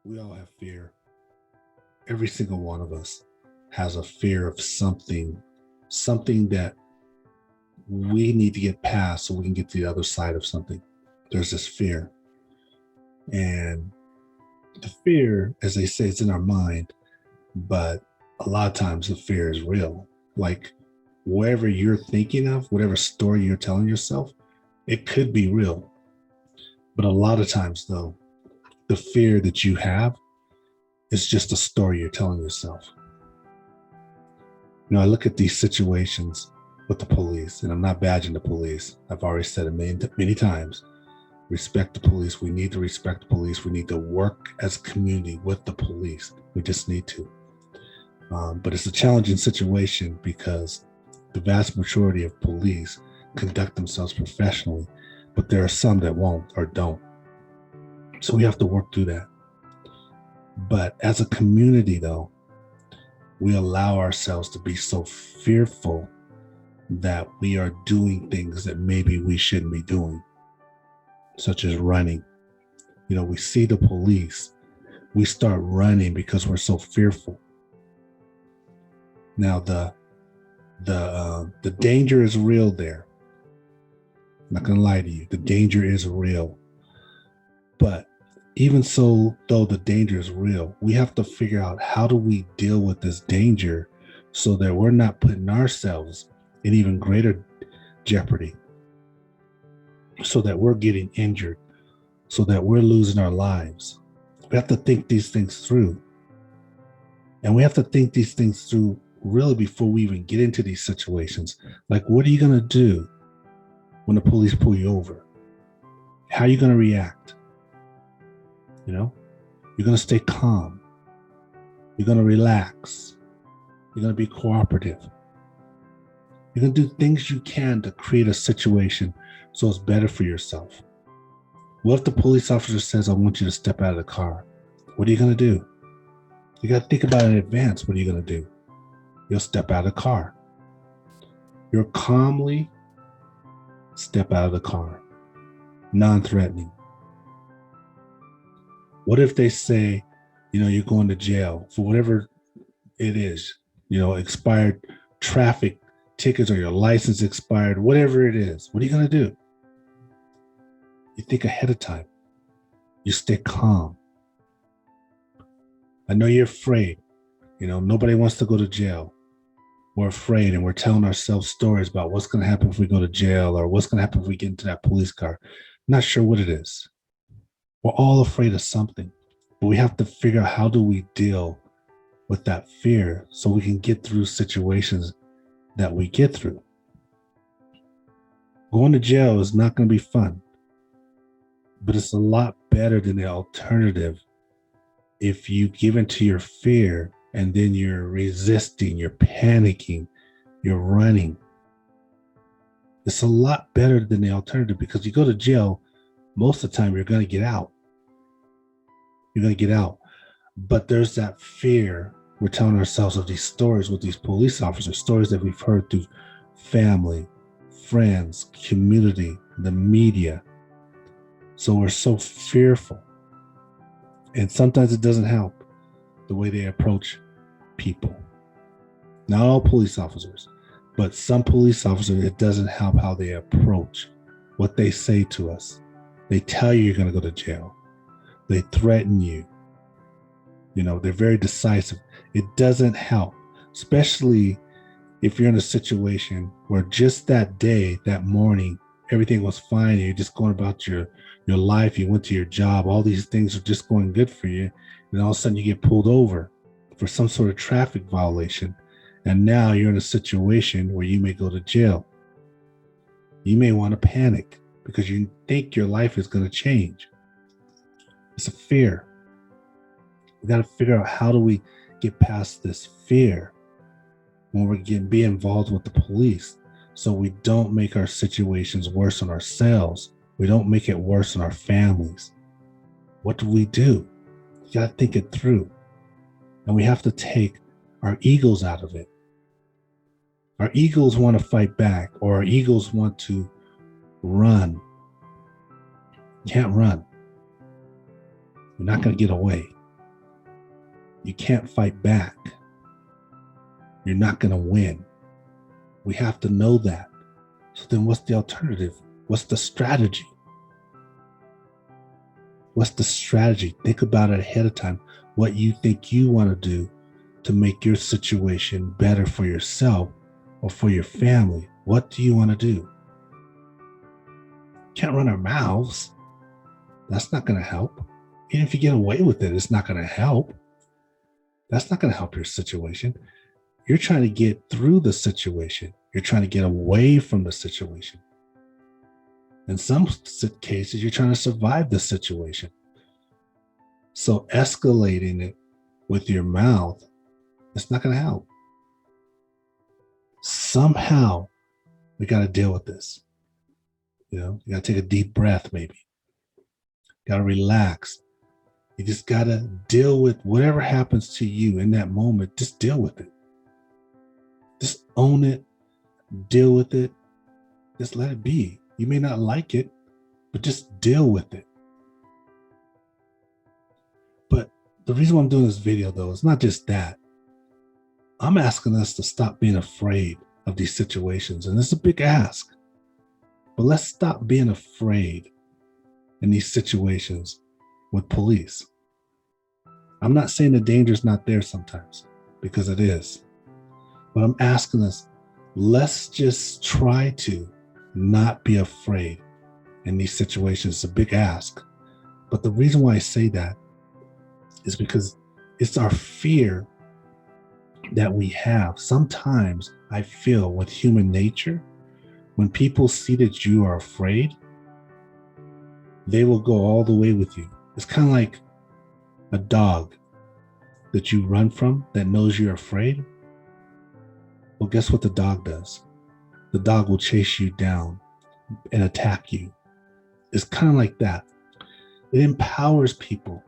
We all have fear. Every single one of us has a fear of something that we need to get past so we can get to the other side of something. There's this fear. And the fear, as they say, it's in our mind, but a lot of times the fear is real. Like whatever you're thinking of, whatever story you're telling yourself, it could be real. But a lot of times, though, the fear that you have is just a story you're telling yourself. I look at these situations with the police, and I'm not badging the police. I've already said it many times. Respect the police. We need to respect the police. We need to work as a community with the police. We just need to. But it's a challenging situation because the vast majority of police conduct themselves professionally, but there are some that won't or don't. So we have to work through that. But as a community, though, we allow ourselves to be so fearful that we are doing things that maybe we shouldn't be doing, such as running. We see the police, we start running because we're so fearful. Now, the danger is real there. I'm not going to lie to you. The danger is real. But even so, though the danger is real, we have to figure out how do we deal with this danger so that we're not putting ourselves in even greater jeopardy, so that we're getting injured, so that we're losing our lives. We have to think these things through. And we have to think these things through really before we even get into these situations. Like, what are you going to do when the police pull you over? How are you going to react? You're going to stay calm. You're going to relax. You're going to be cooperative. You're going to do things you can to create a situation so it's better for yourself. What if the police officer says, I want you to step out of the car? What are you going to do? You got to think about it in advance. What are you going to do? You'll step out of the car. You'll calmly step out of the car, non-threatening. What if they say, you're going to jail for whatever it is, expired traffic tickets or your license expired, whatever it is? What are you going to do? You think ahead of time. You stay calm. I know you're afraid. Nobody wants to go to jail. We're afraid, and we're telling ourselves stories about what's going to happen if we go to jail or what's going to happen if we get into that police car. Not sure what it is. We're all afraid of something, but we have to figure out how do we deal with that fear so we can get through situations that we get through. Going to jail is not going to be fun, but it's a lot better than the alternative if you give into your fear and then you're resisting, you're panicking, you're running. It's a lot better than the alternative because you go to jail, most of the time you're going to get out. You're going to get out. But there's that fear. We're telling ourselves of these stories with these police officers, stories that we've heard through family, friends, community, the media. So we're so fearful. And sometimes it doesn't help the way they approach people. Not all police officers, but some police officers, it doesn't help how they approach, what they say to us. They tell you you're going to go to jail. They threaten you. They're very decisive. It doesn't help, especially if you're in a situation where just that day, that morning, everything was fine. And you're just going about your life. You went to your job. All these things are just going good for you. And all of a sudden you get pulled over for some sort of traffic violation. And now you're in a situation where you may go to jail. You may want to panic because you think your life is going to change. It's a fear. We got to figure out how do we get past this fear when we're be involved with the police so we don't make our situations worse on ourselves. We don't make it worse on our families. What do? You got to think it through. And we have to take our egos out of it. Our egos want to fight back, or our egos want to run. You can't run. You're not going to get away. You can't fight back. You're not going to win. We have to know that. So then what's the alternative? What's the strategy? What's the strategy? Think about it ahead of time. What you think you want to do to make your situation better for yourself or for your family. What do you want to do? Can't run our mouths. That's not going to help. Even if you get away with it, it's not going to help. That's not going to help your situation. You're trying to get through the situation. You're trying to get away from the situation. In some cases, you're trying to survive the situation. So escalating it with your mouth, it's not going to help. Somehow, we got to deal with this. You got to take a deep breath, maybe. Got to relax. You just got to deal with whatever happens to you in that moment. Just deal with it. Just own it. Deal with it. Just let it be. You may not like it, but just deal with it. But the reason why I'm doing this video, though, is not just that. I'm asking us to stop being afraid of these situations. And it's a big ask. But let's stop being afraid in these situations with police. I'm not saying the danger is not there sometimes, because it is. But I'm asking us, let's just try to not be afraid in these situations. It's a big ask. But the reason why I say that is because it's our fear that we have. Sometimes I feel with human nature, when people see that you are afraid, they will go all the way with you. It's kind of like a dog that you run from that knows you're afraid. Well, guess what the dog does? The dog will chase you down and attack you. It's kind of like that. It empowers people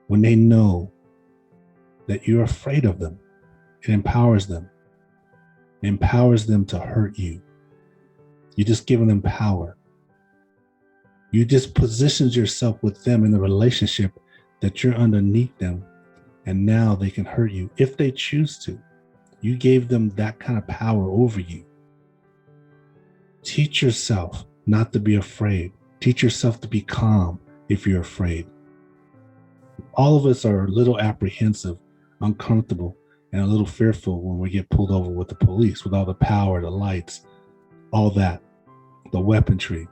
when they know that you're afraid of them. It empowers them. It empowers them to hurt you. You're just giving them power. You just positions yourself with them in the relationship that you're underneath them, and now they can hurt you if they choose to. You gave them that kind of power over you. Teach yourself not to be afraid. Teach yourself to be calm if you're afraid. All of us are a little apprehensive, uncomfortable, and a little fearful when we get pulled over with the police, with all the power, the lights, all that, the weaponry.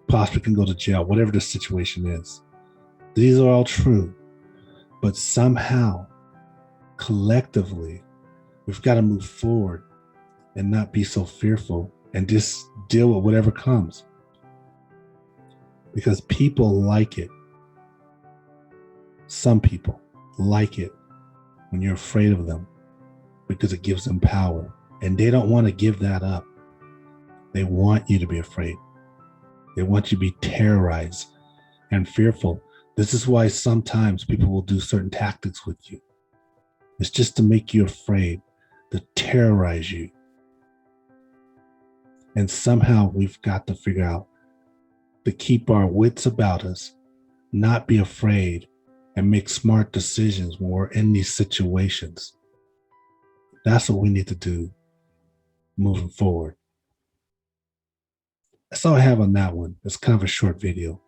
Possibly can go to jail, whatever the situation is. These are all true. But somehow, collectively, we've got to move forward and not be so fearful and just deal with whatever comes. Because people like it. Some people like it when you're afraid of them because it gives them power. And they don't want to give that up. They want you to be afraid. They want you to be terrorized and fearful. This is why sometimes people will do certain tactics with you. It's just to make you afraid, to terrorize you. And somehow we've got to figure out to keep our wits about us, not be afraid, and make smart decisions when we're in these situations. That's what we need to do moving forward. That's all I have on that one. It's kind of a short video,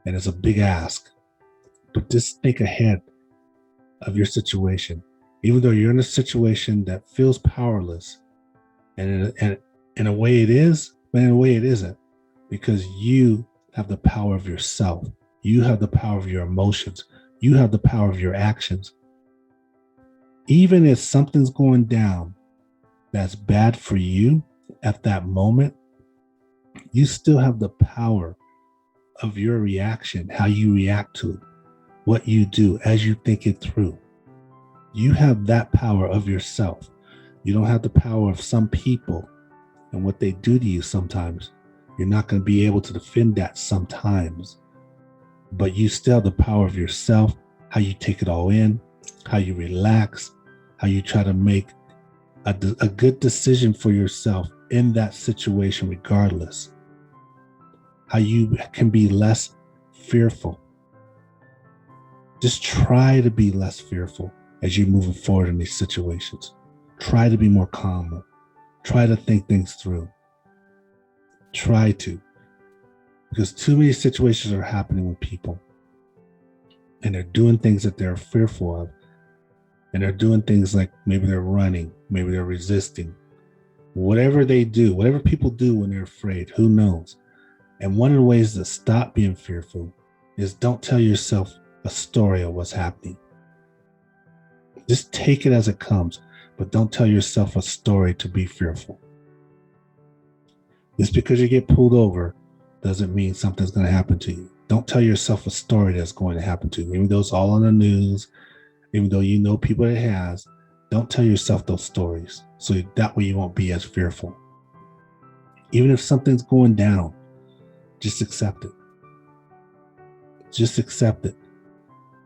and it's a big ask. But just think ahead of your situation. Even though you're in a situation that feels powerless, and in a way it is, but in a way it isn't, because you have the power of yourself. You have the power of your emotions. You have the power of your actions. Even if something's going down that's bad for you at that moment, you still have the power of your reaction, how you react to it, what you do as you think it through. You have that power of yourself. You don't have the power of some people and what they do to you sometimes. You're not going to be able to defend that sometimes. But you still have the power of yourself, how you take it all in, how you relax, how you try to make a good decision for yourself in that situation regardless. How you can be less fearful. Just try to be less fearful as you're moving forward in these situations. Try to be more calm. Try to think things through. Try to. Because too many situations are happening with people. And they're doing things that they're fearful of. And they're doing things like maybe they're running, maybe they're resisting. Whatever they do, whatever people do when they're afraid, who knows? And one of the ways to stop being fearful is don't tell yourself a story of what's happening. Just take it as it comes, but don't tell yourself a story to be fearful. Just because you get pulled over doesn't mean something's going to happen to you. Don't tell yourself a story that's going to happen to you. Even though it's all on the news, even though you know people it has, don't tell yourself those stories. So that way you won't be as fearful. Even if something's going down, just accept it. Just accept it.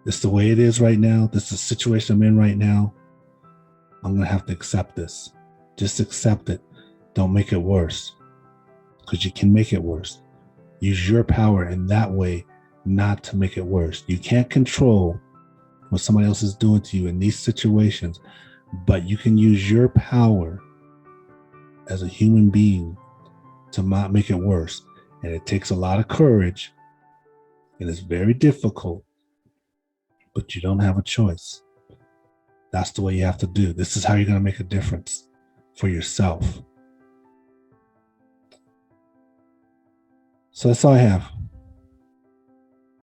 It's the way it is right now. This is the situation I'm in right now. I'm going to have to accept this. Just accept it. Don't make it worse. Because you can make it worse. Use your power in that way not to make it worse. You can't control what somebody else is doing to you in these situations, but you can use your power as a human being to not make it worse. And it takes a lot of courage, and it's very difficult, but you don't have a choice. That's the way you have to do. This is how you're going to make a difference for yourself. So that's all I have.